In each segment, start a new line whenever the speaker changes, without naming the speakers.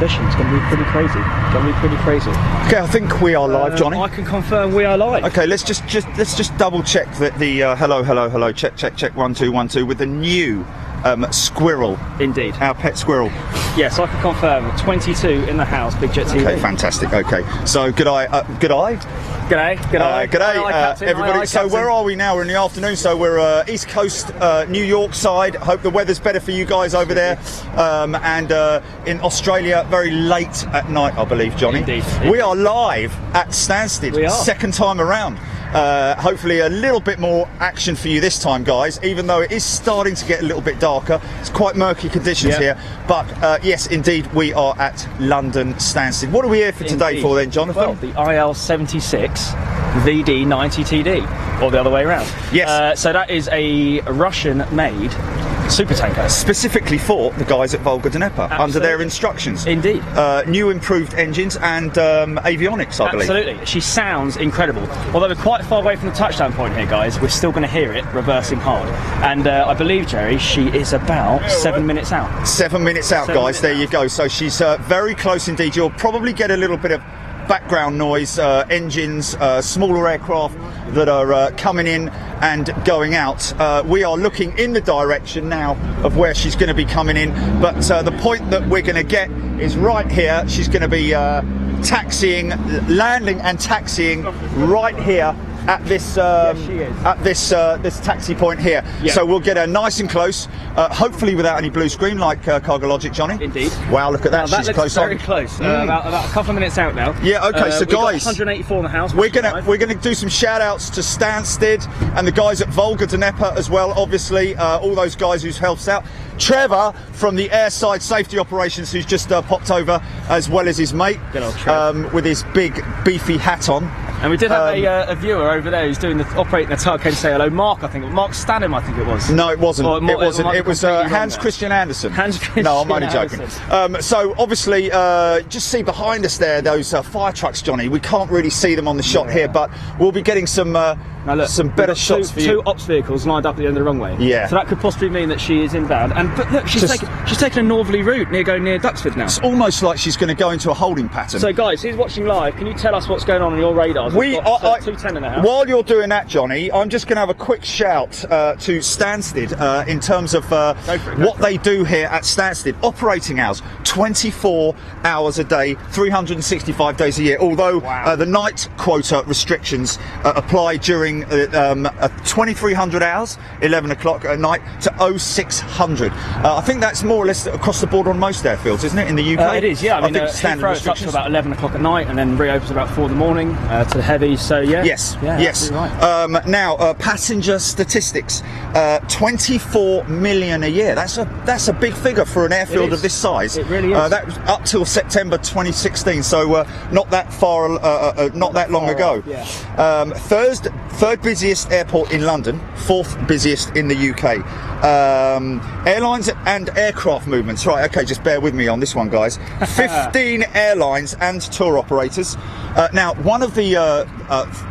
conditions. It's going to be pretty crazy.
Okay, I think we are live, Johnny.
I can confirm we are live.
Okay, let's just double check that the hello, check 1 2 1 2 with the new squirrel.
Indeed.
Our pet squirrel.
Yes, I can confirm 22 in the house, Big Jet TV.
Okay, fantastic. Okay, so g'day, everybody. So where are we now? We're in the afternoon, so we're East Coast, New York side. Hope the weather's better for you guys over there. And in Australia, very late at night, I believe, Johnny.
Indeed.
We are live at Stansted,
We are.
second time around. Hopefully a little bit more action for you this time, guys, even though it is starting to get a little bit darker. It's quite murky conditions here, but yes, indeed, we are at London Stansted. What are we here for today for then, Jonathan?
Well, the IL-76TD-90VD, or the other way around.
Yes.
So that is a Russian-made super tanker.
Specifically for the guys at Volga Dnepr, under their instructions.
Indeed.
New improved engines and avionics, I believe.
Absolutely. She sounds incredible. Although we're quite far away from the touchdown point here, guys, we're still going to hear it reversing hard. And I believe, Jerry, she is about 7 minutes out.
7 minutes out, guys. There you go. So she's very close indeed. You'll probably get a little bit of background noise, engines, smaller aircraft that are coming in and going out. We are looking in the direction now of where she's going to be coming in, but the point that we're going to get is right here. She's going to be landing and taxiing right here at this this taxi point here.
Yeah.
So we'll get her nice and close, hopefully without any blue screen like Cargo Logic, Johnny.
Indeed.
Wow, look at that.
Now, that
she's
looks
close
very
on.
close. About a couple of minutes out now.
Yeah. Okay. So
we've got
guys,
184 in the house.
we're gonna do some shout outs to Stansted and the guys at Volga Dnepr as well, obviously, all those guys who's helped out. Trevor from the AIRSIDE safety operations, who's just popped over, as well as his mate, with his big beefy hat on.
And we did have a viewer over there who's operating the tug. Came to say hello, Mark. I think Mark Stanham. I think it was.
No, it wasn't.
Or
It wasn't. It was Hans Christian Andersen.
Hans Christian.
No, I'm only joking.
Andersen.
So obviously, just see behind us there those fire trucks, Johnny. We can't really see them on the shot here, but we'll be getting some
Now look,
some better shots for you.
Two ops vehicles lined up at the end of the runway.
Yeah.
So that could possibly mean that she is inbound. But look, she's taken a northerly route near Duxford now.
It's almost like she's going to go into a holding pattern.
So guys, who's watching live? Can you tell us what's going on your radars? We've got 210 in the house.
While you're doing that, Johnny, I'm just going to have a quick shout to Stansted in terms of what they do here at Stansted. Operating hours, 24 hours a day, 365 days a year. Although the night quota restrictions apply during 2300 hours, 11 o'clock at night to 0600. I think that's more or less across the board on most airfields, isn't it, in the UK?
It is, yeah. I mean,
think standard
Heathrow, it's up to
restrictions.
about 11 o'clock at night and then reopens about 4 in the morning to the heavies. So yeah.
Yes,
yeah,
yes.
right.
Now, passenger statistics, 24 million a year. That's a big figure for an airfield of this size.
It really is.
That was up till September 2016, so not that far, not that long ago.
Yeah.
Third busiest airport in London, fourth busiest in the UK. Airlines and aircraft movements. Right, okay, just bear with me on this one, guys. 15 airlines and tour operators. Now, one of the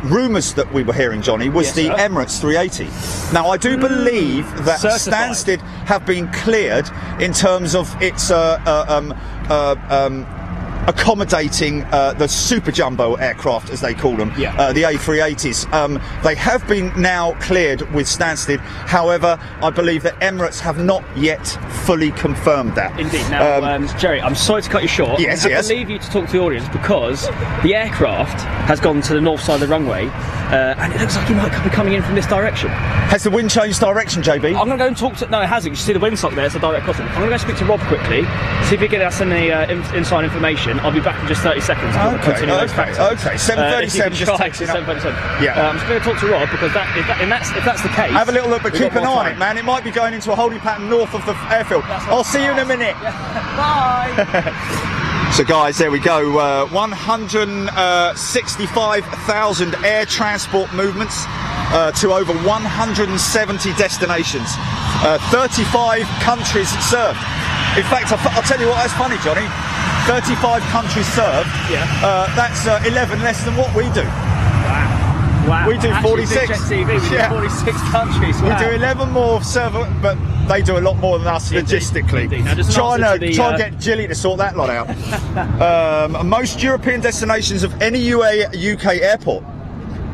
rumours that we were hearing, Johnny, was the Emirates 380. Now, I do believe that Stansted have been cleared in terms of its accommodating the super jumbo aircraft, as they call them, the A380s. They have been now cleared with Stansted. However, I believe that Emirates have not yet fully confirmed that.
Indeed. Now, Jerry, I'm sorry to cut you short.
Yes,
I have to leave you to talk to the audience because the aircraft has gone to the north side of the runway, and it looks like he might be coming in from this direction.
Has the wind changed direction, JB?
I'm going to go and talk to... No, it hasn't. You see the windsock there, it's a direct crossing. I'm going to go speak to Rob quickly, see if he can get us any inside information. I'll be back in just 30 seconds.
Okay, 737 just takes it up.
737.
Yeah.
I'm just going to talk to Rob because if that's the case...
Have a little look, but keep an eye on it, man. It might be going into a holding pattern north of the airfield. I'll see you in a minute.
Yeah. Bye!
So guys, there we go, 165,000 air transport movements to over 170 destinations, 35 countries served. In fact, I'll tell you what, that's funny, Johnny, 35 countries served, that's 11 less than what we do.
Wow. Wow.
We do
Actually,
46.
Jet TV, we do 46 countries. Wow.
We do 11 more server, but they do a lot more than us logistically.
Indeed. Now, just
Try and
the,
get Jilly to sort that lot out. Most European destinations of any UK airport.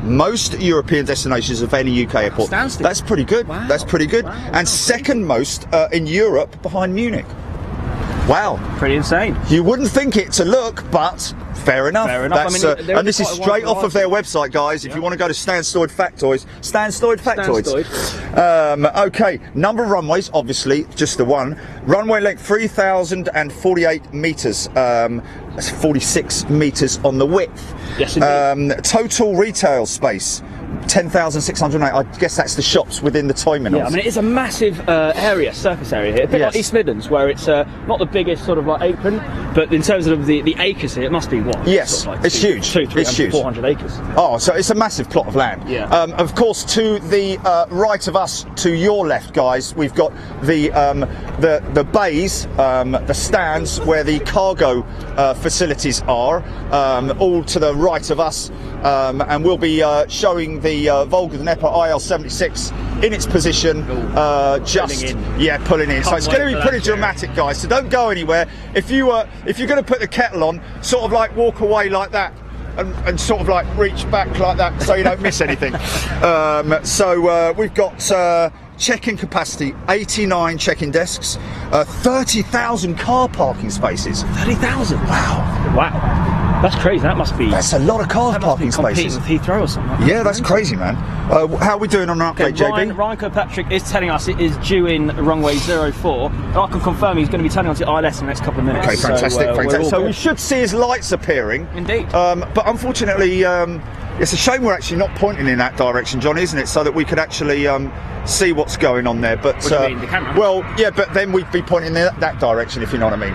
Most European destinations of any UK airport.
Stansted.
That's pretty good.
Wow.
That's pretty good.
Wow.
And second most in Europe behind Munich. Wow.
Pretty insane.
You wouldn't think it to look, but fair enough.
Fair enough.
That's,
I mean,
and this is
quite a
straight
wide
off of their website, guys. If you want to go to Stanstoid Factoids, Stanstoid Factoids. Okay, number of runways, obviously, just the one. Runway length 3,048 metres. That's 46 metres on the width.
Yes, indeed.
Total retail space. 10,608. I guess that's the shops within the terminals.
Yeah, I mean, it is a massive area, surface area here. A bit like East Midlands, where it's not the biggest sort of like apron, but in terms of the acres here, it must be what?
Yes,
sort of like
it's huge.
300, 400 acres.
Oh, so it's a massive plot of land.
Yeah.
Of course, to the right of us, to your left, guys, we've got the bays, the stands where the cargo facilities are, all to the right of us, and we'll be showing the Volga Dnepr IL-76 in its position, pulling in. So it's going to be pretty dramatic, guys. So don't go anywhere. If you're going to put the kettle on, sort of like walk away like that. And sort of like reach back like that so you don't miss anything. We've got check-in capacity, 89 check-in desks, 30,000 car parking spaces.
30,000?
Wow.
Wow. That's crazy. That's
a lot of car parking spaces.
With Heathrow or something.
Yeah, that's crazy, man. How are we doing on an update, JB?
Ryan Kirkpatrick is telling us it is due in runway 04. I can confirm he's going to be turning onto ILS in the next couple of minutes.
Okay, fantastic, fantastic. So we should see his lights appearing.
Indeed.
But unfortunately, it's a shame we're actually not pointing in that direction, John, isn't it? So that we could actually see what's going on there. But
what do you mean, the camera?
Well, yeah, but then we'd be pointing in that direction, if you know what I mean.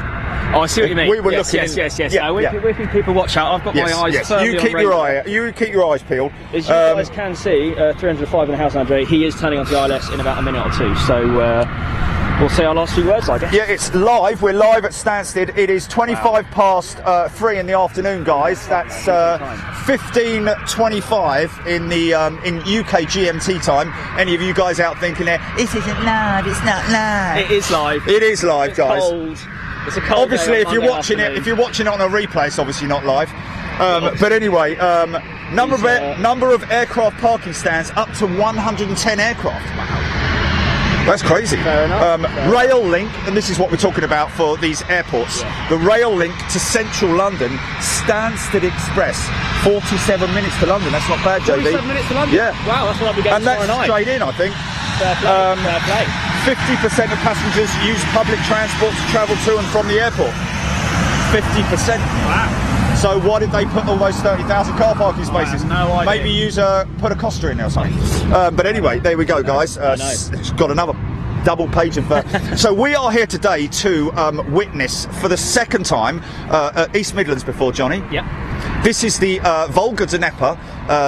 Oh, I see what you mean.
We were
yes,
looking.
Yes.
Yeah,
we're keeping people watch out. I've got my eyes firmly
You keep
on
your you keep your eyes peeled.
As you guys can see, 305 in the house, Andre. He is turning onto ILS in about a minute or two. So we'll say our last few words, I guess.
Yeah, it's live. We're live at Stansted. It is 25 past 3 in the afternoon, guys. That's 15:25 in the in UK GMT time. Any of you guys out thinking there, this isn't live? It's not live.
It is live.
It is live, guys.
Cold. It's a cold
obviously,
day
if you're watching it on a replay, it's obviously not live. But anyway, number of aircraft parking stands up to 110 aircraft. That's crazy.
Fair enough.
Rail link, and this is what we're talking about for these airports.
Yeah.
The rail link to central London, Stansted Express, 47 minutes to London. That's not bad, JB.
47 minutes to London?
Yeah.
Wow, that's what I'll be getting
and that's
tomorrow night.
straight in, I think.
Fair play.
50% of passengers use public transport to travel to and from the airport. 50%.
Wow.
So why did they put almost 30,000 car parking spaces?
No idea.
Maybe put a Costa in there or something. But anyway, there we go, guys. It's got another double page of. So we are here today to witness for the second time at East Midlands before, Johnny.
Yep.
This is the Volga Dnepr,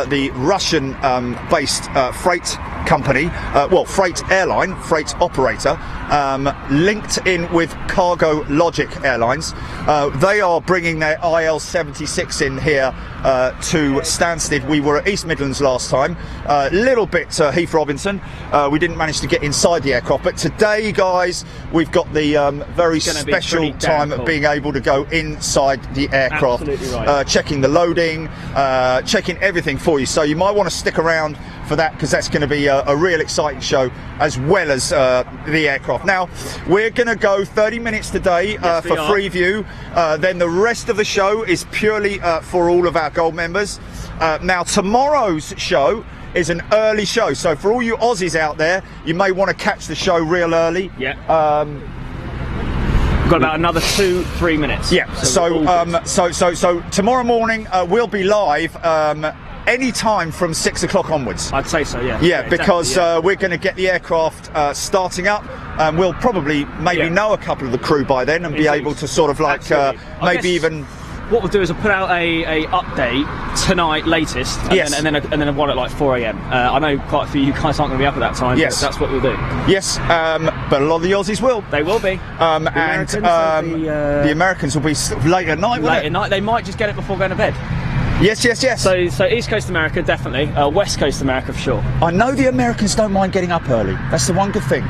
the Russian-based freight company, freight airline, freight operator, linked in with Cargo Logic Airlines. They are bringing their IL-76 in here to Stansted. We were at East Midlands last time, a little bit Heath Robinson. We didn't manage to get inside the aircraft, but today, guys, we've got the very special time of being able to go inside the aircraft,
right.
checking the loading, checking everything for you. So you might want to stick around for that, because that's going to be a real exciting show, as well as the aircraft. Now, we're going to go 30 minutes today for Freeview. Then the rest of the show is purely for all of our Gold members. Now, tomorrow's show is an early show, so for all you Aussies out there, you may want to catch the show real early.
Yeah. We've got about another 2-3 minutes.
Yeah. So tomorrow morning we'll be live. Any time from 6 o'clock onwards.
I'd say so, yeah.
Yeah, because we're going to get the aircraft starting up, and we'll probably know a couple of the crew by then, and be able to sort of like maybe even.
What we'll do is we'll put out a update tonight latest, and then one at like 4 AM. I know quite a few of you guys aren't going to be up at that time.
Yes,
but that's what we'll do.
Yes, but a lot of the Aussies will.
They will be.
The Americans will be late at night.
Late at night. They might just get it before going to bed.
Yes, yes, yes.
So East Coast America, definitely. West Coast America, for sure.
I know the Americans don't mind getting up early. That's the one good thing.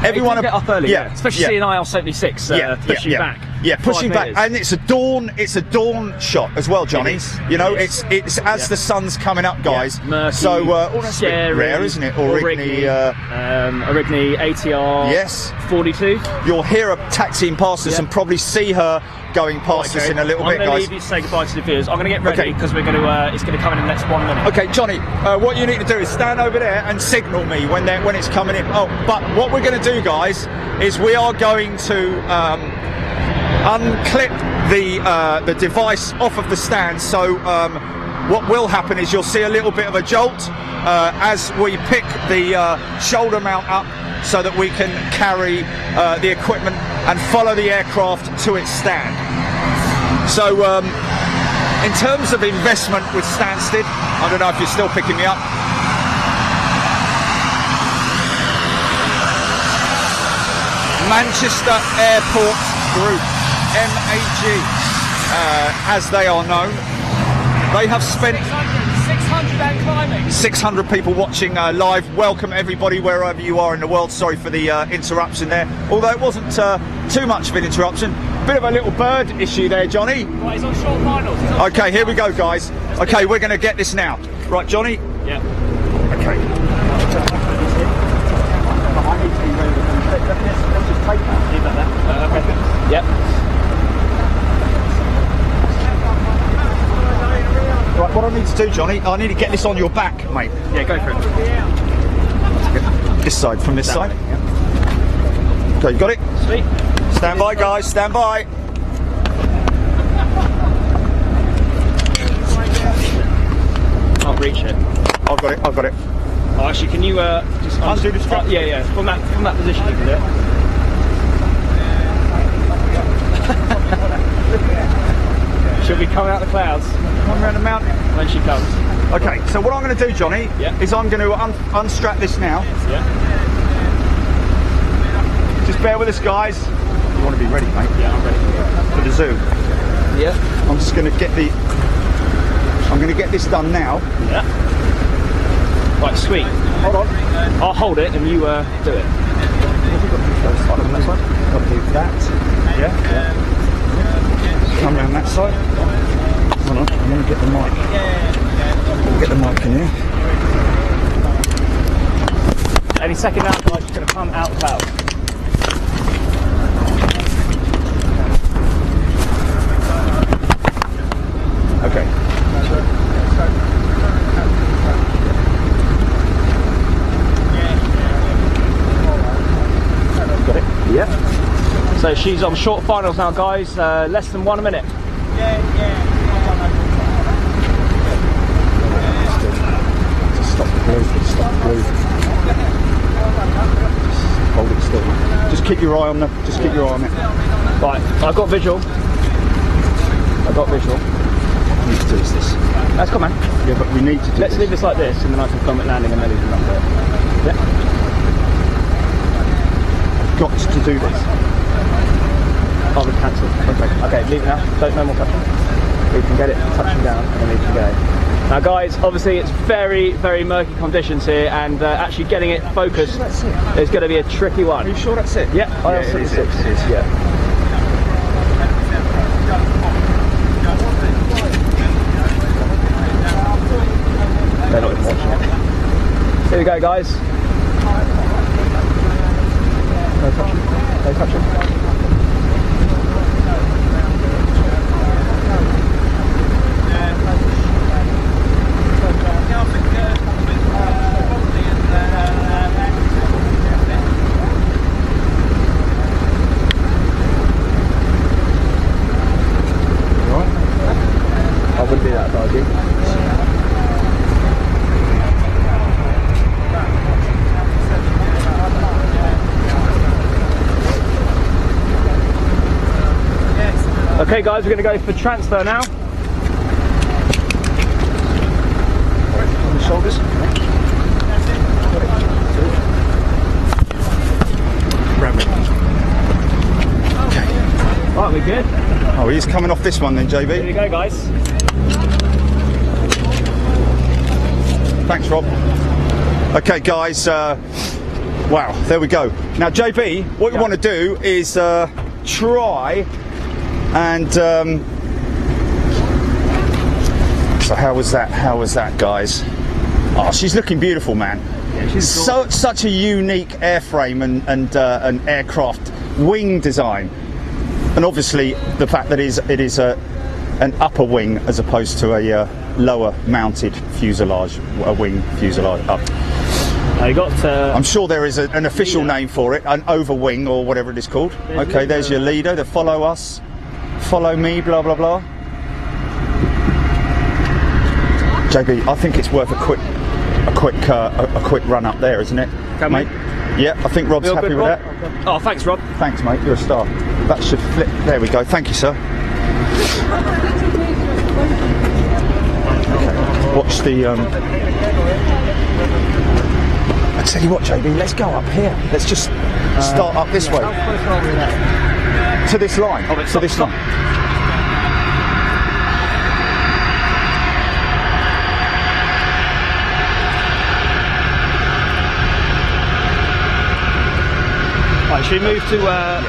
Everyone
get up early, yeah. Especially seeing IL-76 pushing back.
Yeah, pushing back,
meters.
and it's a dawn shot as well, Johnny. You know, it's as the sun's coming up, guys.
Murky,
so that's a bit rare, isn't it?
Origny, ATR.
Yes.
42.
You'll hear her taxiing past us and probably see her going past us in a little bit,
I'm going to
guys.
leave you to say goodbye to the viewers. I'm going to get ready because we're going to. It's going to come in the next 1 minute.
Okay, Johnny. What you need to do is stand over there and signal me when it's coming in. Oh, but what we're going to do, guys, is we are going to unclip the device off of the stand. So what will happen is you'll see a little bit of a jolt as we pick the shoulder mount up, so that we can carry the equipment and follow the aircraft to its stand. So in terms of investment with Stansted, I don't know if you're still picking me up. Manchester Airport Group, MAG, as they are known. They have spent
600 and climbing.
600 people watching live. Welcome everybody wherever you are in the world. Sorry for the interruption there, although it wasn't too much of an interruption. Bit of a little bird issue there, Johnny.
Right, he's on short finals.
Okay, here we go, guys. Okay, we're going to get this now. Right, Johnny?
Yeah.
Okay.
Yep.
Right, what I need to do, Johnny, I need to get this on your back, mate.
Yeah, go for it.
This side, from this side. Yeah. Okay, you got it?
Sweet.
Stand by, guys, stand by.
Can't reach it.
I've got it, I've got it.
Oh, actually, can you just
undo the strap?
Yeah, yeah. From that position, you can do it. She'll be coming out the clouds.
Come around the mountain.
When she comes.
Okay, so what I'm going to do, Johnny, is I'm going to unstrap this now.
Yeah.
Just bear with us, guys. You want to be ready, mate?
Yeah, I'm ready.
For the zoom.
Yeah.
I'm just going to get this done now.
Yeah. Right, sweet.
Hold on.
I'll hold it and you do it.
Have you got the first side on that side? Got to do that. Yeah. Come around that side. Hold on, I'm going to get the mic. Get the mic in here.
Any second now, guys, she's going to come out the cloud.
Okay. Got it?
Yeah. So she's on short finals now, guys. Less than 1 minute.
Just stop the blue. Stop the blue. Just hold it still. Just keep your eye on it. Just keep your eye on it.
Right, I've got visual.
We need to do this.
That's cool, man.
Yeah, but we need to do
Let's leave this like this, and then I can film it landing and then leave it up there. Yeah.
Got to do this.
Oh, we've cancelled. Okay, leave it now. No more touching. We can get it touching down and then we can go. Now, guys, obviously it's very, very murky conditions here, and actually getting it focused is going to be a tricky one.
Are you sure that's it?
Yeah, IL-76.
It is.
Yeah. They're not even watching it. Here we go, guys. No touching. No touching. I wouldn't be that dodgy. Okay, guys, we're going to go for transfer now.
On the shoulders.
Right, we're good.
Oh, he's coming off this one then, JB.
Here we go, guys.
Thanks, Rob. Okay, guys. Wow, there we go. Now, JB, what we want to do is try and. So how was that? How was that, guys? Oh, she's looking beautiful, man.
Yeah, she's
such a unique airframe and an aircraft wing design, and obviously the fact that it is an upper wing as opposed to a lower mounted fuselage, a wing fuselage up.
You got.
I'm sure there is an official name for it, an overwing or whatever it is called. Okay, there's your leader. The follow us, follow me, blah blah blah. JB, I think it's worth a quick run up there, isn't it, mate? Yeah, I think Rob's happy with that.
Oh, thanks, Rob.
Thanks, mate. You're a star. That should flip. There we go. Thank you, sir. Okay. Watch the. I tell you what, JB. Let's go up here. Let's just start up this way. To this line. To this line.
Right, should we move to?
Yeah,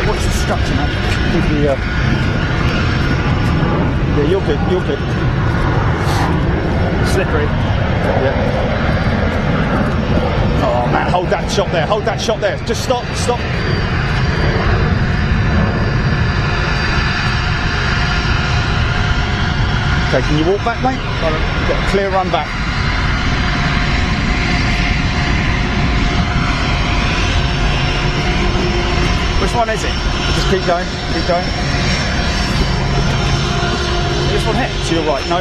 what's the structure, man? Yeah, you're good. You're good.
Slippery.
Yeah. Oh man, hold that shot there. Hold that shot there. Just stop. Stop. Okay, can you walk back, mate? You've got a clear run back. Which one is it? Just keep going, keep going.
This one hit.
To your right. No.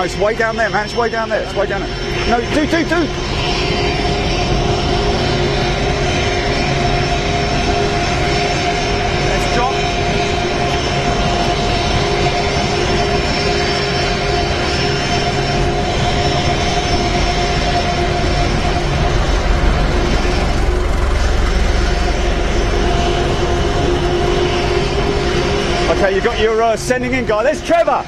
It's way down there, man. It's way down there. It's way down there. No, do.
Let's drop.
Okay, you got your sending in guy. There's Trevor.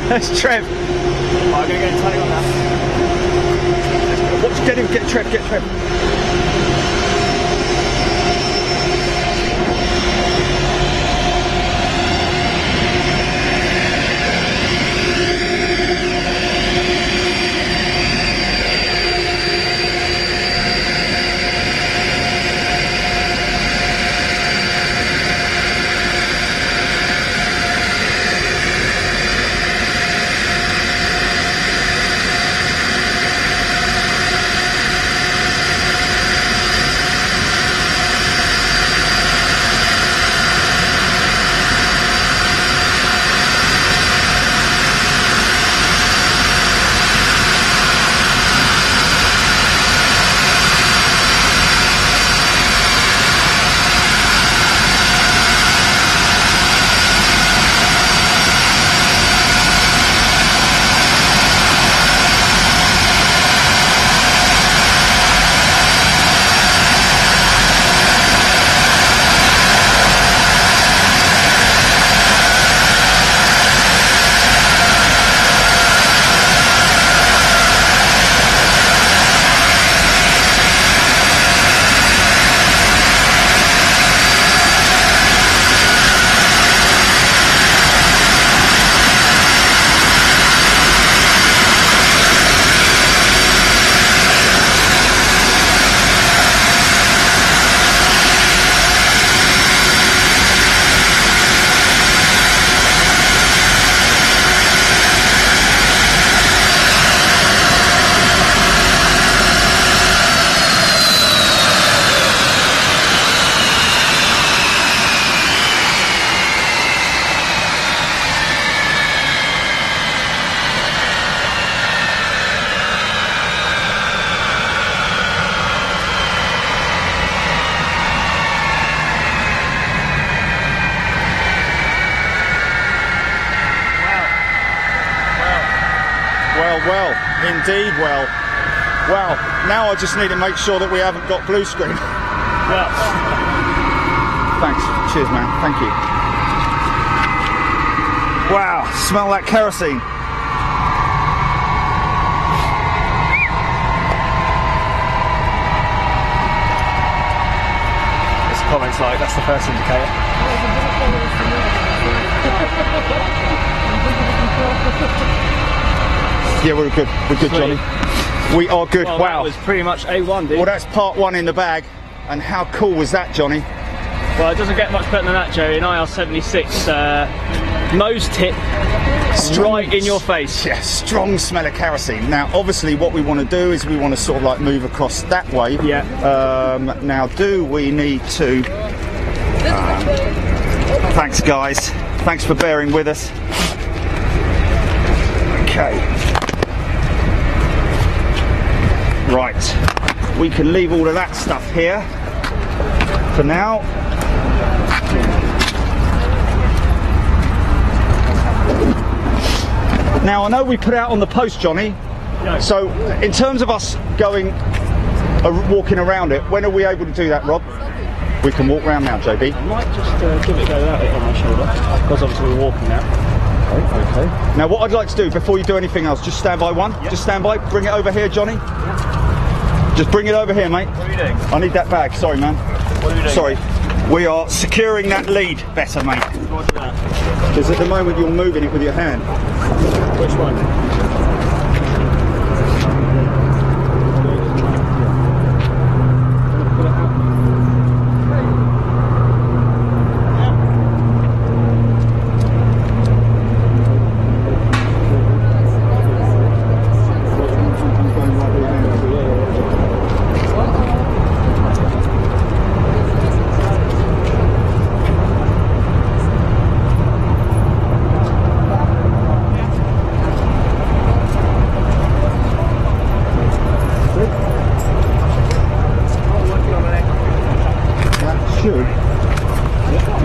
There's Trev.
I'm going to get turning on now.
Watch, get him. Get Trev. Well, indeed well. Well, now I just need to make sure that we haven't got blue screen.
Well.
Thanks. Cheers, man. Thank you. Wow, smell that kerosene.
comments like. That's the first indicator.
Yeah, we're good. We're good,
Sweet.
Johnny. We are good.
Well,
wow.
that was pretty much A1, dude.
Well, that's part one in the bag. And how cool was that, Johnny?
Well, it doesn't get much better than that, Jerry. An IL-76 nose tip right in your face.
Yeah, strong smell of kerosene. Now, obviously, what we want to do is we want to sort of like move across that way.
Yeah.
Now, do we need to... thanks, guys. Thanks for bearing with us. Okay. Right. We can leave all of that stuff here for now. Now, I know we put out on the post, Johnny, so in terms of us going, walking around it, when are we able to do that, Rob? We can walk around now, JB.
I might just give it a go without it on my shoulder, because obviously we're walking now.
Okay. Now, what I'd like to do, before you do anything else, just stand by one. Yep. Just stand by. Bring it over here, Johnny. Yep. Just bring it over here, mate.
What are you doing?
I need that bag. Sorry, man.
What are you doing?
Sorry. We are securing that lead better, mate.
What's that?
Because at the moment you're moving it with your hand.
Which one?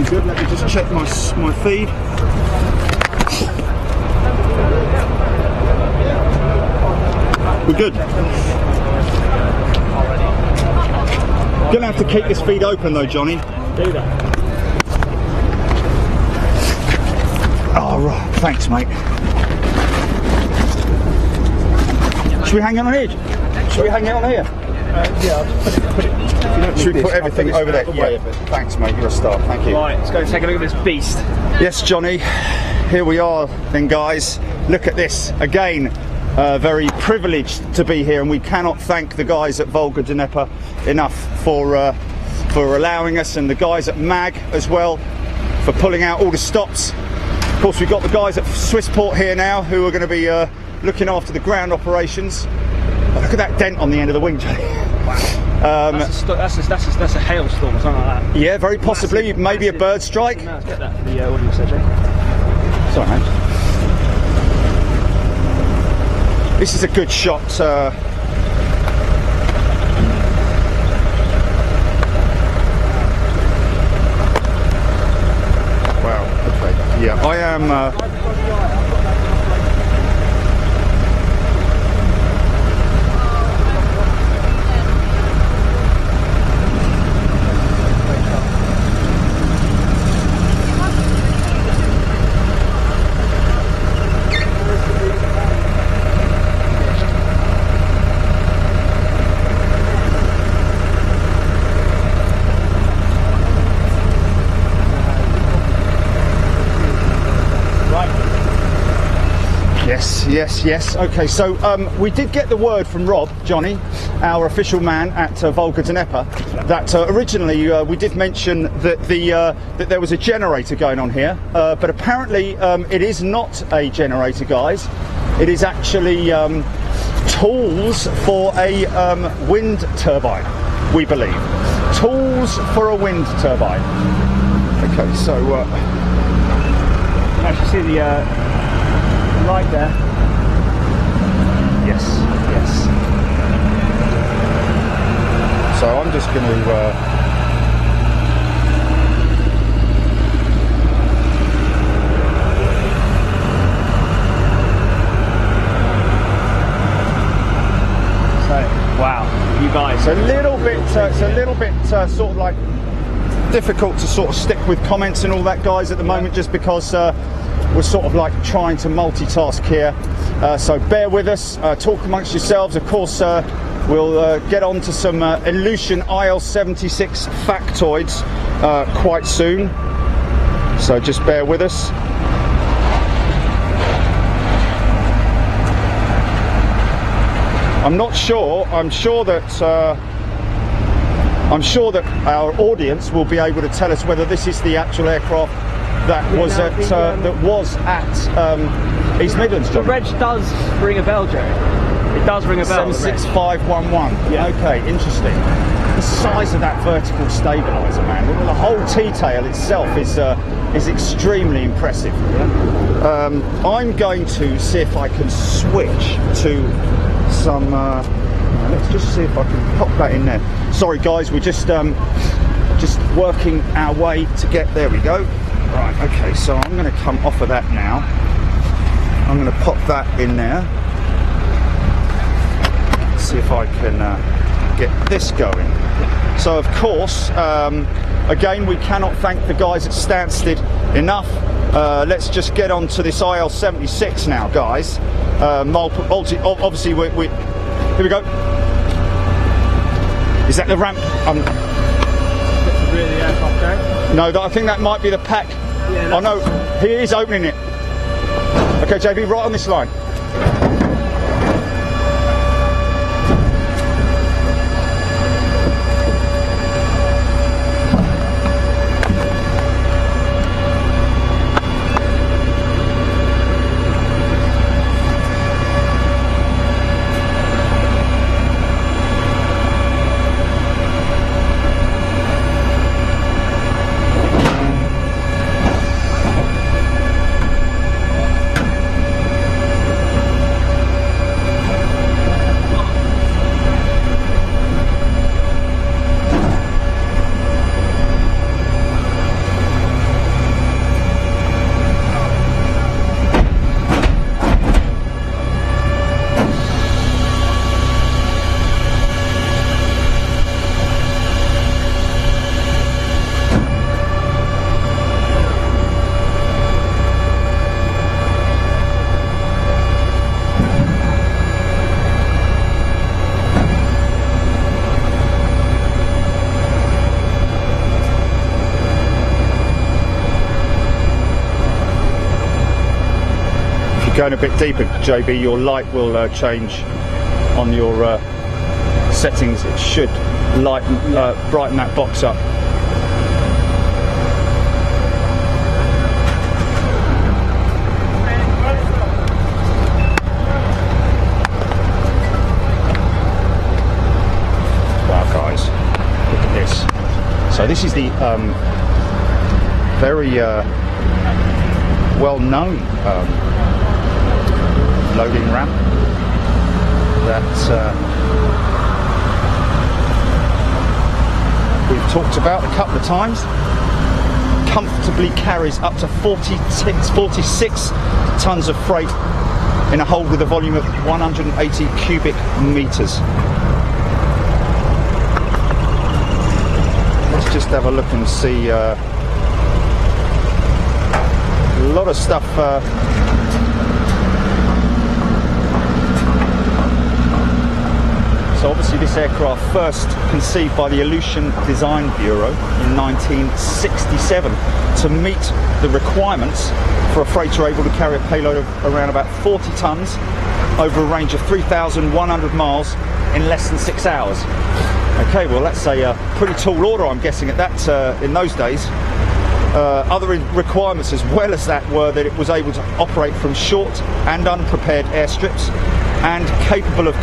Good. Let me just check my feed. We're good. Gonna have to keep this feed open though, Johnny.
Do that.
Oh, right. Thanks, mate. Should we hang it on here? Should we hang it on here?
Yeah, I'll just put it.
Should we put everything over there? Yeah. Thanks, mate. You're a star. Thank you.
Right, let's go and take a look at this beast.
Yes, Johnny. Here we are then, guys. Look at this. Again, very privileged to be here, and we cannot thank the guys at Volga Dnepr enough for allowing us, and the guys at MAG as well for pulling out all the stops. Of course, we've got the guys at Swissport here now who are going to be looking after the ground operations. Oh, look at that dent on the end of the wing, Johnny.
That's a hailstorm or something like that.
Yeah, very possibly. Maybe a bird strike.
No, let's get that for the audio session.
Sorry, mate. This is a good shot. Wow. Okay. Yeah, I am. Yes. Okay, so we did get the word from Rob, Johnny, our official man at Volga Dnepr, that originally we did mention that that there was a generator going on here, but apparently it is not a generator, guys. It is actually tools for a wind turbine, we believe. Tools for a wind turbine. Okay, so
you can actually see the light there. Yes.
So I'm just going to
wow, you guys.
it's a little bit sort of like difficult to sort of stick with comments and all that, guys, at the moment, just because we're sort of like trying to multitask here. So bear with us, talk amongst yourselves. Of course, We'll get on to some Ilyushin IL-76 factoids quite soon, so just bear with us. I'm not sure. I'm sure that our audience will be able to tell us whether this is the actual aircraft that was at East Midlands.
The reg does ring a bell, Joe. It does ring a bell.
76511.
Yeah.
Okay, interesting. The size of that vertical stabilizer, man. The whole T-tail itself is extremely impressive. I'm going to see if I can switch to some. Let's just see if I can pop that in there. Sorry, guys, we're just working our way to get. There we go. Right. Okay. So I'm going to come off of that now. I'm going to pop that in there. See if I can get this going. So of course, again, we cannot thank the guys at Stansted enough. Let's just get on to this IL-76 now, guys. Obviously, here we go. Is that the ramp?
Really aircraft there?
No, I think that might be the pack.
Yeah,
oh no, he is opening it. Okay, JB, right on this line. Going a bit deeper, JB, your light will change on your settings. It should brighten that box up. Wow, guys, look at this. So this is the very well-known loading ramp that we've talked about a couple of times. Comfortably carries up to 46 tons of freight in a hold with a volume of 180 cubic meters. Let's just have a look and see a lot of stuff. So obviously this aircraft first conceived by the Ilyushin Design Bureau in 1967 to meet the requirements for a freighter able to carry a payload of around about 40 tons over a range of 3,100 miles in less than 6 hours. Okay, well that's a pretty tall order, I'm guessing, at that in those days. Other requirements as well as that were that it was able to operate from short and unprepared airstrips and capable of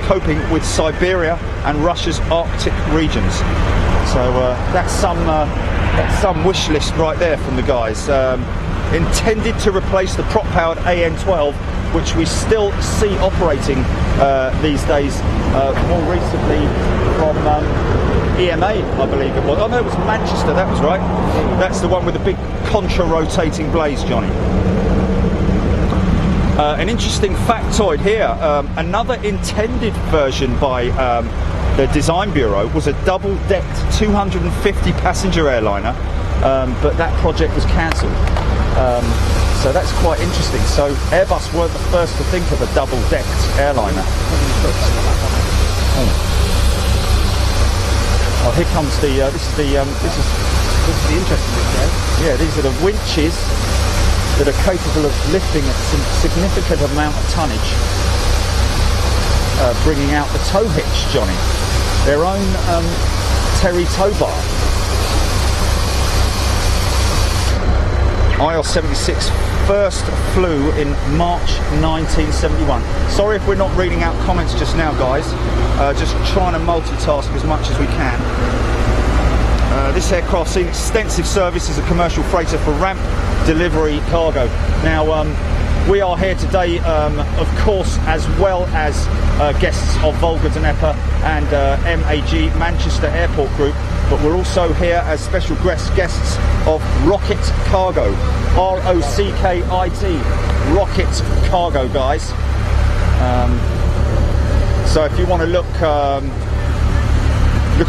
coping with Siberia and Russia's Arctic regions. So that's some wish list right there from the guys. Intended to replace the prop-powered AN-12, which we still see operating these days, more recently from EMA, I believe it was. Oh no, it was Manchester, that was right. That's the one with the big contra-rotating blades, Johnny. An interesting factoid here, another intended version by the Design Bureau was a double-decked 250 passenger airliner, but that project was cancelled. So that's quite interesting. So Airbus weren't the first to think of a double-decked airliner. Oh, here comes the. This is the
interesting bit there.
yeah. These are the winches that are capable of lifting a significant amount of tonnage, bringing out the tow hitch, Johnny. Their own Terry tow bar. IL-76 first flew in March 1971. Sorry if we're not reading out comments just now, guys. Just trying to multitask as much as we can. This aircraft's seen extensive service as a commercial freighter for ramp delivery cargo. Now, we are here today, of course, as well as guests of Volga, Dnepr and MAG Manchester Airport Group, but we're also here as special guests of Rocket Cargo, R-O-C-K-I-T, Rocket Cargo, guys. So if you want to look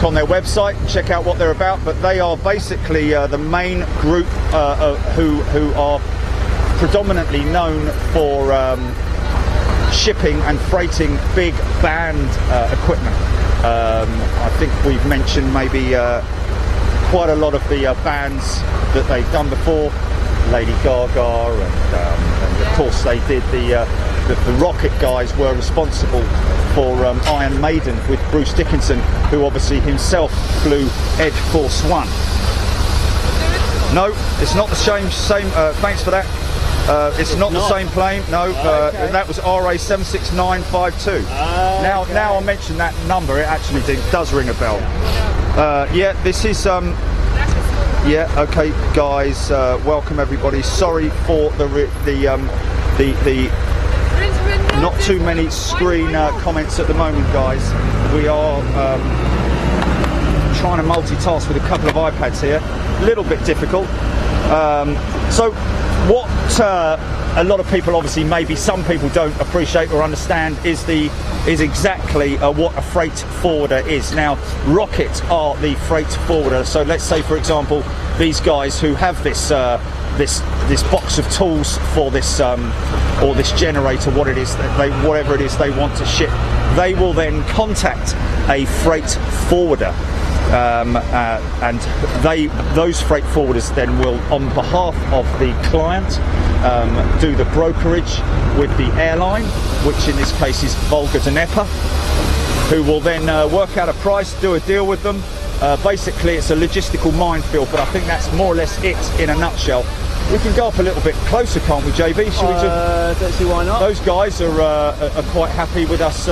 on their website and check out what they're about, but they are basically the main group who are predominantly known for shipping and freighting big band equipment. I think we've mentioned maybe quite a lot of the bands that they've done before, Lady Gaga, and of course they did the Rocket guys were responsible for Iron Maiden with Bruce Dickinson, who obviously himself flew Ed Force One. No, it's not the same. Thanks for that. It's not the same plane. No,
okay.
That was RA-76TD-90VD. Now I mention that number, it actually does ring a bell. Yeah, this is. Yeah, okay, guys. Welcome everybody. Sorry for the not too many screen comments at the moment, guys. We are trying to multitask with a couple of iPads here. A little bit difficult. So what a lot of people, obviously maybe some people don't appreciate or understand is exactly what a freight forwarder is. Now, Rocket are the freight forwarder. So let's say, for example, these guys who have this box of tools for this or this generator, whatever it is they want to ship, they will then contact a freight forwarder. And those freight forwarders then will, on behalf of the client, do the brokerage with the airline, which in this case is Volga Dnepr, who will then work out a price, do a deal with them. Basically, it's a logistical minefield, but I think that's more or less it in a nutshell. We can go up a little bit closer, can't we, JB? Should we just?
Don't see why not.
Those guys are quite happy with us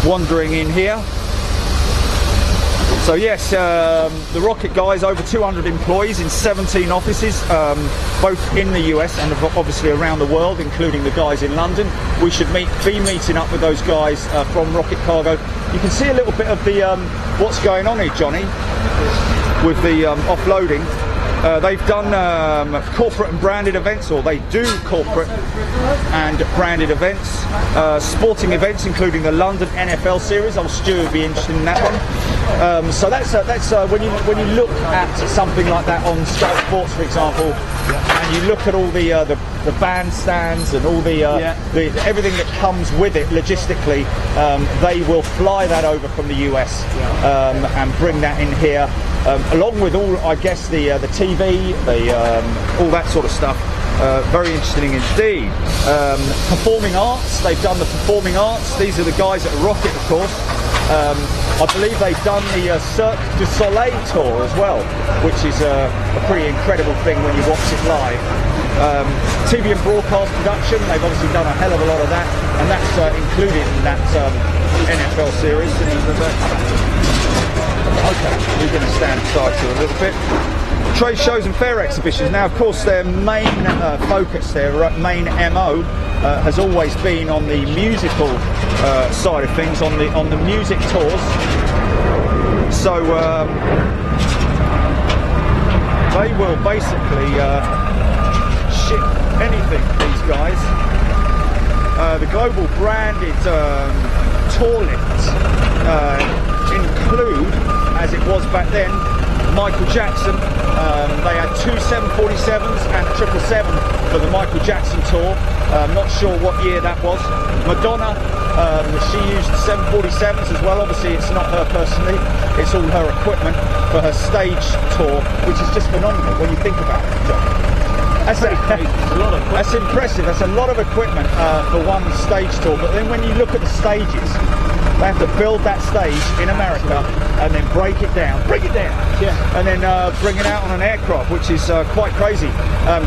wandering in here. So yes, the Rocket guys, over 200 employees in 17 offices, both in the US and obviously around the world, including the guys in London. We should be meeting up with those guys from Rocket Cargo. You can see a little bit of the what's going on here, Johnny, with the offloading. They've done corporate and branded events, or they do corporate and branded events, sporting events, including the London NFL series. Stu would be interested in that one. So that's when you look at something like that on Sky Sports, for example, and you look at all the bandstands and all the everything that comes with it logistically, they will fly that over from the US and bring that in here. Along with all, I guess, the TV, all that sort of stuff. Very interesting indeed. Performing arts, they've done the performing arts. These are the guys at Rocket, of course. I believe they've done the Cirque du Soleil tour as well, which is a pretty incredible thing when you watch it live. TV and broadcast production, they've obviously done a hell of a lot of that, and that's included in that NFL series. Okay, we're going to stand aside to a little bit. Trade shows and fair exhibitions. Now, of course, their main focus, their main MO, has always been on the musical side of things, on the music tours. So they will basically ship anything. These guys. The global branded tour lifts include, as it was back then, Michael Jackson. They had two 747s and a 777 for the Michael Jackson tour. I'm not sure what year that was. Madonna, She used 747s as well. Obviously, it's not her personally. It's all her equipment for her stage tour, which is just phenomenal when you think about it, John. That's impressive. That's a lot of equipment for one stage tour. But then when you look at the stages, they have to build that stage in America and then break it down, and then bring it out on an aircraft, which is quite crazy.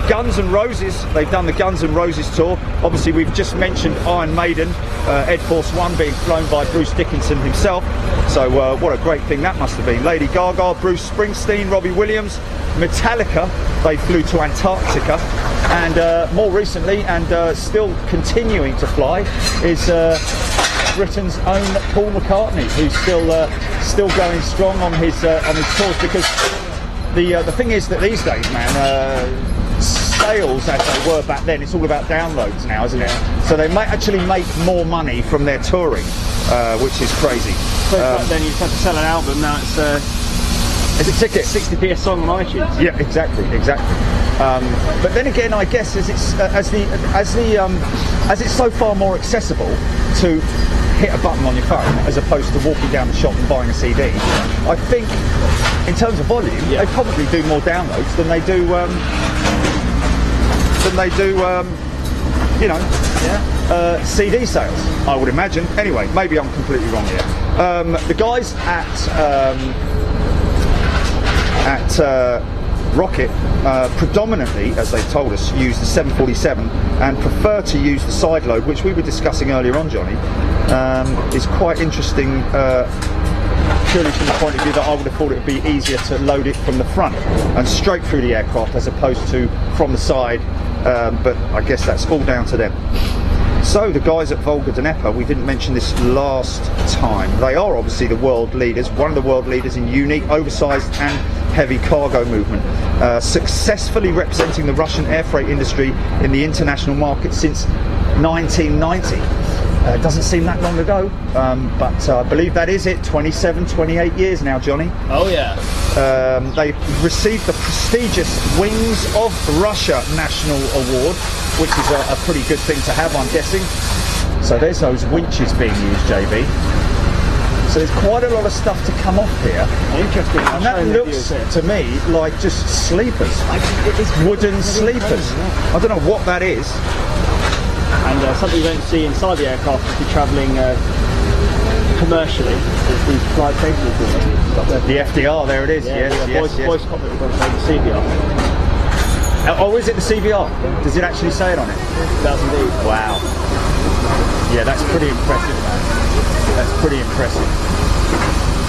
Guns N' Roses, they've done the Guns N' Roses tour. Obviously, we've just mentioned Iron Maiden, Ed Force One being flown by Bruce Dickinson himself. So what a great thing that must have been. Lady Gaga, Bruce Springsteen, Robbie Williams, Metallica, they flew to Antarctica. And more recently, and still continuing to fly, is Britain's own Paul McCartney, who's still going strong on his tours. Because the thing is that these days, man, sales as they were back then, it's all about downloads now, isn't it? So they might actually make more money from their touring, which is crazy.
So back then you just had to sell an album. Now it's
a ticket,
60p a song on iTunes.
Yeah, exactly. But then again, I guess as it's so far more accessible to hit a button on your phone as opposed to walking down the shop and buying a CD, I think in terms of volume, they probably do more downloads than they do CD sales, I would imagine. Anyway, maybe I'm completely wrong here. The guys at Rocket predominantly, as they told us, use the 747 and prefer to use the side load, which we were discussing earlier on, Johnny. Is quite interesting, purely from the point of view that I would have thought it would be easier to load it from the front and straight through the aircraft as opposed to from the side, but I guess that's all down to them. So the guys at Volga Dnepr, we didn't mention this last time, they are obviously the world leaders, one of the world leaders in unique, oversized and heavy cargo movement, successfully representing the Russian air freight industry in the international market since 1990. It doesn't seem that long ago, but I believe that is it, 27, 28 years now, Johnny.
Oh yeah.
They received the prestigious Wings of Russia National Award, which is a pretty good thing to have, I'm guessing. So there's those winches being used, JB. So there's quite a lot of stuff to come off here.
Interesting.
And that looks to me like just sleepers, wooden sleepers. I don't know what that is.
And something you don't see inside the aircraft if you're travelling commercially is the flight safety report.
The FDR, there it is. Yes.
Voice cockpit report, the CVR.
Oh, is it the CVR? Does it actually say it on it?
It does indeed.
Wow. Yeah, that's pretty impressive, man. That's pretty impressive.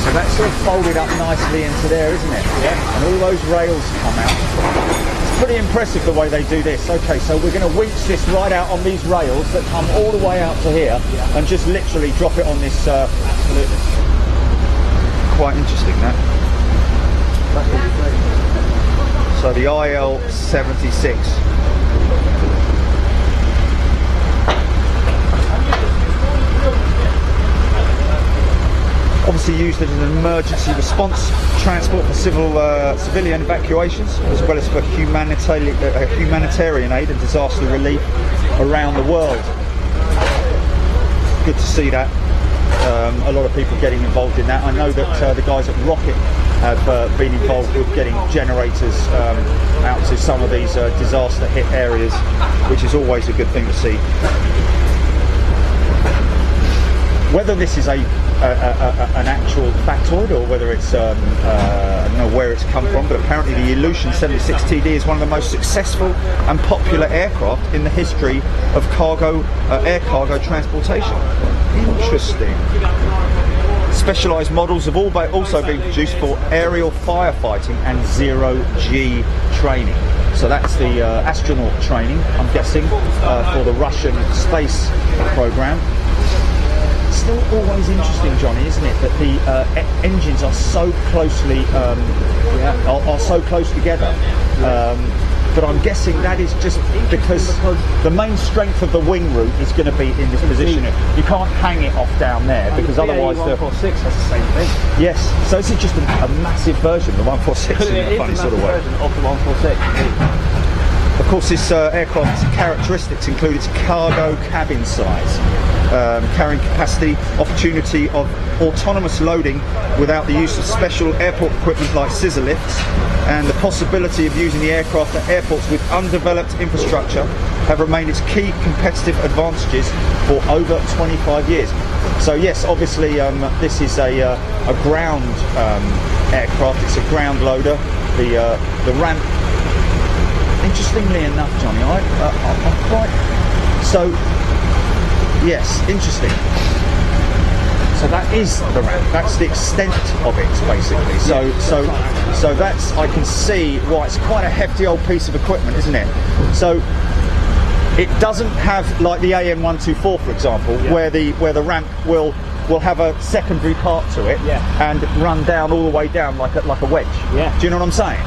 So that's sort of folded up nicely into there, isn't it?
Yeah.
And all those rails come out. It's pretty impressive the way they do this. Okay, so we're going to winch this right out on these rails that come all the way out to here, and just literally drop it on this. Absolutely. Quite interesting, that. So the IL-76. Obviously used as an emergency response transport for civilian evacuations, as well as for humanitarian aid and disaster relief around the world. Good to see that. A lot of people getting involved in that. I know that the guys at Rocket have been involved with getting generators out to some of these disaster hit areas, which is always a good thing to see. Whether this is an actual factoid or whether it's I don't know where it's come from, but apparently the IL-76TD is one of the most successful and popular aircraft in the history of air cargo transportation. Interesting. Specialised models have also been produced for aerial firefighting and zero-G training. So that's the astronaut training, I'm guessing, for the Russian space program. Still always interesting, Johnny, isn't it, that the engines are so closely are so close together. But I'm guessing that is just because the main strength of the wing root is going to be in this position. You can't hang it off down there because otherwise the
146 has the same thing.
Yes, so this is just a massive version, the 146 in a funny sort of way.
Version of the 146.
Of course, this aircraft's characteristics include its cargo cabin size. carrying capacity, opportunity of autonomous loading without the use of special airport equipment like scissor lifts, and the possibility of using the aircraft at airports with undeveloped infrastructure have remained its key competitive advantages for over 25 years. So yes, obviously this is a ground aircraft. It's a ground loader. The ramp, interestingly enough, Johnny, I'm quite so. Yes, interesting. So that is the ramp. That's the extent of it, basically. So that's, I can see why it's quite a hefty old piece of equipment, isn't it? So it doesn't have like the AN124, for example, where the ramp will have a secondary part to it and run down all the way down like a wedge. Yeah. Do you know what I'm saying?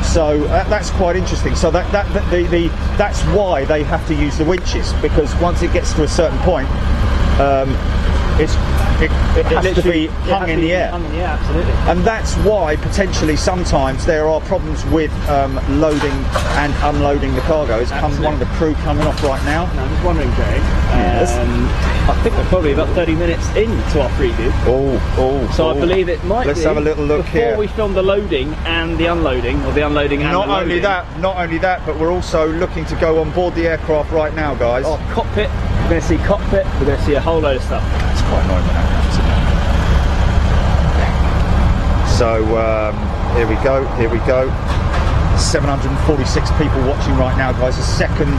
So that's quite interesting. So that's why they have to use the winches, because once it gets to a certain point, it has to be hung in the air.
Yeah, absolutely.
And that's why potentially sometimes there are problems with loading and unloading the cargo. It's one of the crew coming off right now.
And I'm just wondering, Jay. I think we're probably about 30 minutes into our preview. So I believe it might
Let's
be.
have a little look
before
here.
we film the loading and the unloading, or the unloading and
not
the loading.
Not only that, but we're also looking to go on board the aircraft right now, guys.
Oh, cockpit. We're going to see cockpit. We're going to see a whole load of stuff.
It's quite annoying when that happens. So here we go. Here we go. 746 people watching right now, guys. A second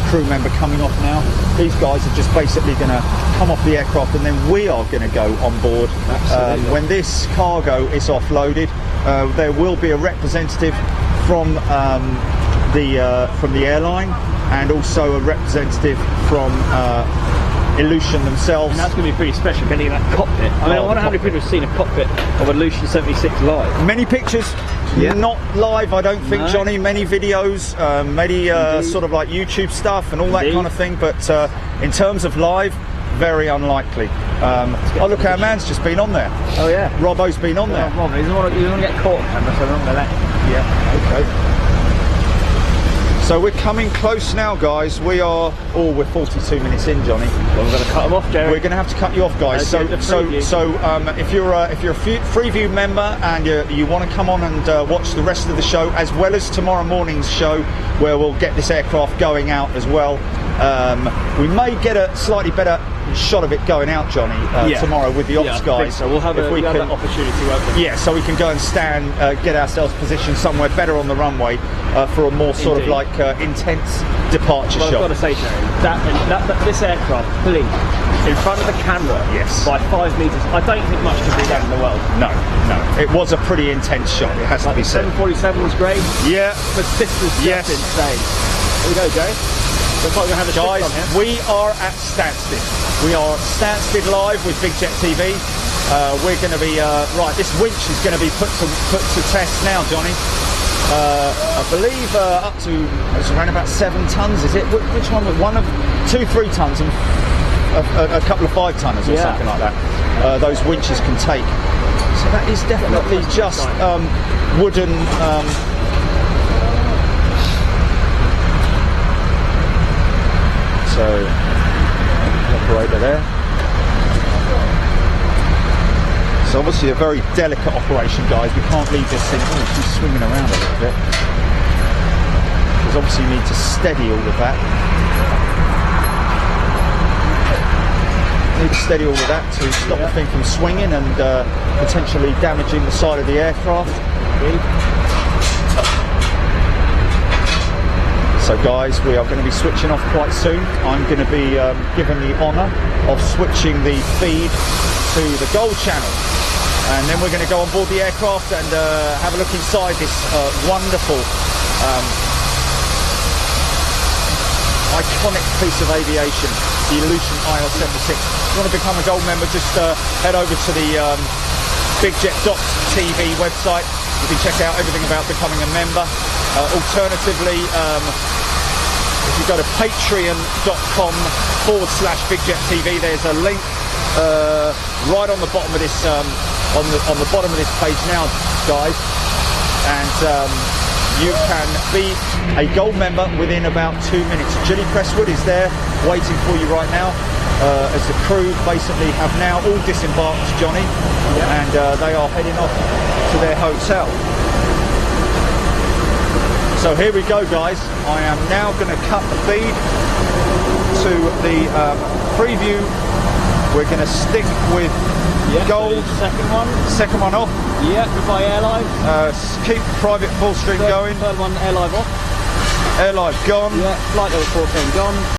crew member coming off now. These guys are just basically going to come off the aircraft, and then we are going to go on board. When this cargo is offloaded, there will be a representative from the airline, and also a representative from Ilyushin themselves.
And that's going to be pretty special, getting in that cockpit. I mean, I wonder how many people have seen a cockpit of a Ilyushin 76 live.
Many pictures, not live, I don't think, Johnny. Many videos, many sort of like YouTube stuff and all that kind of thing. But in terms of live, very unlikely. Oh, look, our man's just been on there. Oh yeah, Robbo's been on there.
Rob, he doesn't want to get caught, camera, so I don't know that.
Yeah. Okay. So we're coming close now, guys. We're 42 minutes in, Johnny.
Well, we're going to cut them off, Jerry.
We're going to have to cut you off, guys.
Okay,
if you're a Freeview member and you want to come on and watch the rest of the show, as well as tomorrow morning's show, where we'll get this aircraft going out as well. We may get a slightly better shot of it going out, Johnny, tomorrow with the ops guys.
So we'll have that opportunity, won't we?
Yeah, so we can go and get ourselves positioned somewhere better on the runway for a more sort of like intense departure shot.
I've got to say, Jerry, this aircraft flew in front of the camera by 5 metres. I don't think much could be done in the world.
No. It was a pretty intense shot, it has to be said.
747 was great.
Yeah.
But this was just insane. Here we go, Jay. Looks like we're going to have a
guys, we are at Stansted. We are at Stansted live with Big Jet TV. We're going to be right. This winch is going to be put to test now, Johnny. I believe up to it's around about 7 tons. Is it? Which one was one of 2-3 tons and a couple of 5 tonners or something like that? Those winches can take. So that is definitely just wooden. So, operator there. It's obviously a very delicate operation, guys. We can't leave this thing. Oh, she's swinging around a little bit. Because obviously you need to steady all of that. Need to steady all of that to stop the thing from swinging and potentially damaging the side of the aircraft. So guys, we are going to be switching off quite soon. I'm going to be given the honour of switching the feed to the Gold Channel, and then we're going to go on board the aircraft and have a look inside this wonderful, iconic piece of aviation, the Ilyushin IL-76. If you want to become a Gold member, just head over to the BigJet.TV website. You can check out everything about becoming a member. Alternatively, if you go to patreon.com/BigJetTV, there's a link right on the bottom of this on the bottom of this page now, guys, and you can be a Gold member within about 2 minutes. Julie Presswood is there waiting for you right now. As the crew basically have now all disembarked, Johnny, and they are heading off to their hotel. So here we go, guys. I am now going to cut the feed to the Freeview. We're going to stick with gold. Second one off.
Yeah, goodbye AirLive.
Keep private full stream going.
Third one AirLive off.
AirLive gone.
Yeah, flight level 14 gone.